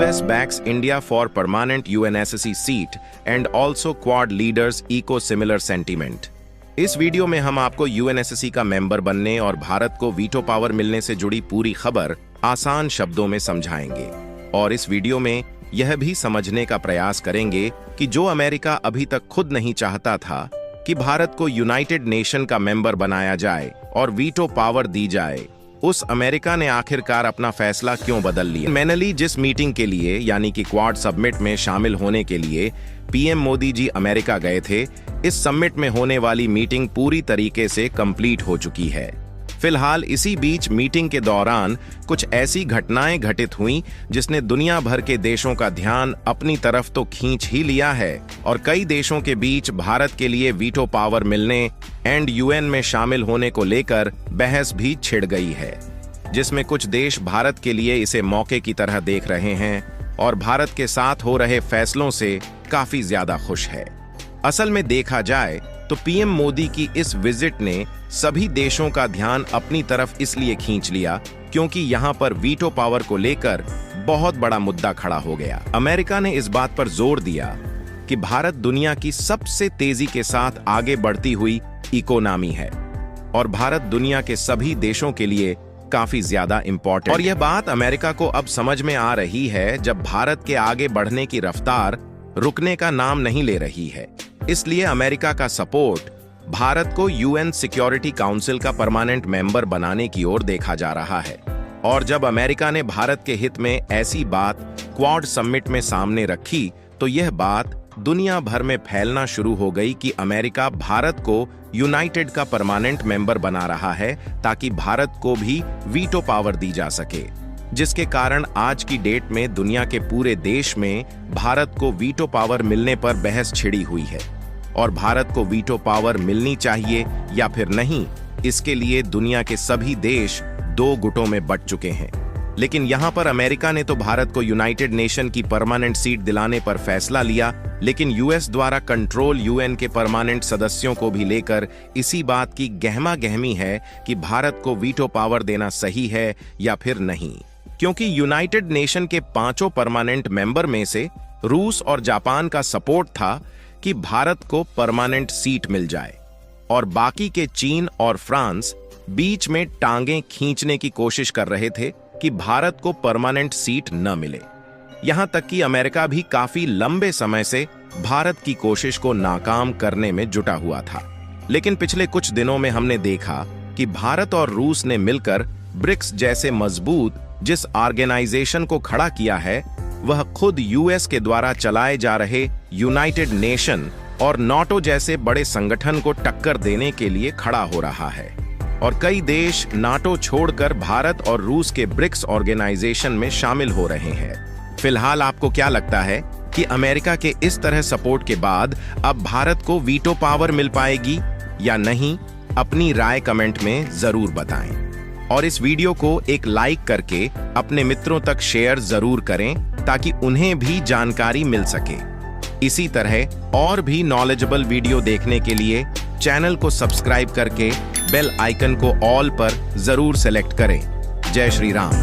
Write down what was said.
US backs India for permanent UNSC seat and also Quad leaders echo similar sentiment. इस video में हम आपको UNSC का member बनने और भारत को वीटो पावर मिलने से जुड़ी पूरी खबर आसान शब्दों में समझाएंगे और इस वीडियो में यह भी समझने का प्रयास करेंगे कि जो अमेरिका अभी तक खुद नहीं चाहता था कि भारत को यूनाइटेड नेशन का मेंबर बनाया जाए और वीटो पावर दी जाए, उस अमेरिका ने आखिरकार अपना फैसला क्यों बदल लिया। मैनली जिस मीटिंग के लिए यानी कि क्वाड समिट में शामिल होने के लिए पीएम मोदी जी अमेरिका गए थे, इस समिट में होने वाली मीटिंग पूरी तरीके से कंप्लीट हो चुकी है। फिलहाल इसी बीच मीटिंग के दौरान कुछ ऐसी घटनाएं घटित हुई जिसने दुनिया भर के देशों का ध्यान अपनी तरफ तो खींच ही लिया है और कई देशों के बीच भारत के लिए वीटो पावर मिलने एंड यूएन में शामिल होने को लेकर बहस भी छिड़ गई है, जिसमें कुछ देश भारत के लिए इसे मौके की तरह देख रहे हैं और भारत के साथ हो रहे फैसलों से काफी ज्यादा खुश है। असल में देखा जाए तो पीएम मोदी की इस विजिट ने सभी देशों का ध्यान अपनी तरफ इसलिए खींच लिया क्योंकि यहां पर वीटो पावर को लेकर बहुत बड़ा मुद्दा खड़ा हो गया। अमेरिका ने इस बात पर जोर दिया कि भारत दुनिया की सबसे तेजी के साथ आगे बढ़ती हुई इकोनॉमी है और भारत दुनिया के सभी देशों के लिए काफी ज्यादा इंपॉर्टेंट। और यह बात अमेरिका को अब समझ में आ रही है जब भारत के आगे बढ़ने की रफ्तार रुकने का नाम नहीं ले रही है। इसलिए अमेरिका का सपोर्ट भारत को यूएन सिक्योरिटी काउंसिल का परमानेंट मेंबर बनाने की ओर देखा जा रहा है। और जब अमेरिका ने भारत के हित में ऐसी बात क्वाड समिट में सामने रखी तो यह बात दुनिया भर में फैलना शुरू हो गई कि अमेरिका भारत को यूनाइटेड का परमानेंट मेंबर बना रहा है ताकि भारत को भी वीटो पावर दी जा सके, जिसके कारण आज की डेट में दुनिया के पूरे देश में भारत को वीटो पावर मिलने पर बहस छिड़ी हुई है। और भारत को वीटो पावर मिलनी चाहिए या फिर नहीं, इसके लिए दुनिया के सभी देश दो गुटों में बंट चुके हैं। लेकिन यहां पर अमेरिका ने तो भारत को यूनाइटेड नेशन की परमानेंट सीट दिलाने पर फैसला लिया, लेकिन यूएस द्वारा कंट्रोल यूएन के परमानेंट सदस्यों को भी लेकर इसी बात की गहमा गहमी है कि भारत को वीटो पावर देना सही है या फिर नहीं, क्योंकि यूनाइटेड नेशन के 5 परमानेंट मेंबर में से रूस और जापान का सपोर्ट था कि भारत को परमानेंट सीट मिल जाए और बाकी के चीन और फ्रांस बीच में टांगें खींचने की कोशिश कर रहे थे कि भारत को परमानेंट सीट न मिले। यहां तक कि अमेरिका भी काफी लंबे समय से भारत की कोशिश को नाकाम करने में जुटा हुआ था। लेकिन पिछले कुछ दिनों में हमने देखा कि भारत और रूस ने मिलकर ब्रिक्स जैसे मजबूत जिस ऑर्गेनाइजेशन को खड़ा किया है वह खुद यूएस के द्वारा चलाए जा रहे यूनाइटेड नेशन और नाटो जैसे बड़े संगठन को टक्कर देने के लिए खड़ा हो रहा है। और कई देश नाटो छोड़कर भारत और रूस के ब्रिक्स ऑर्गेनाइजेशन में शामिल हो रहे हैं। फिलहाल आपको क्या लगता है कि अमेरिका के इस तरह सपोर्ट के बाद अब भारत को वीटो पावर मिल पाएगी या नहीं? अपनी राय कमेंट में जरूर बताएं और इस वीडियो को एक लाइक करके अपने मित्रों तक शेयर जरूर करें ताकि उन्हें भी जानकारी मिल सके। इसी तरह और भी नॉलेजेबल वीडियो देखने के लिए चैनल को सब्सक्राइब करके बेल आइकन को ऑल पर जरूर सेलेक्ट करें। जय श्री राम।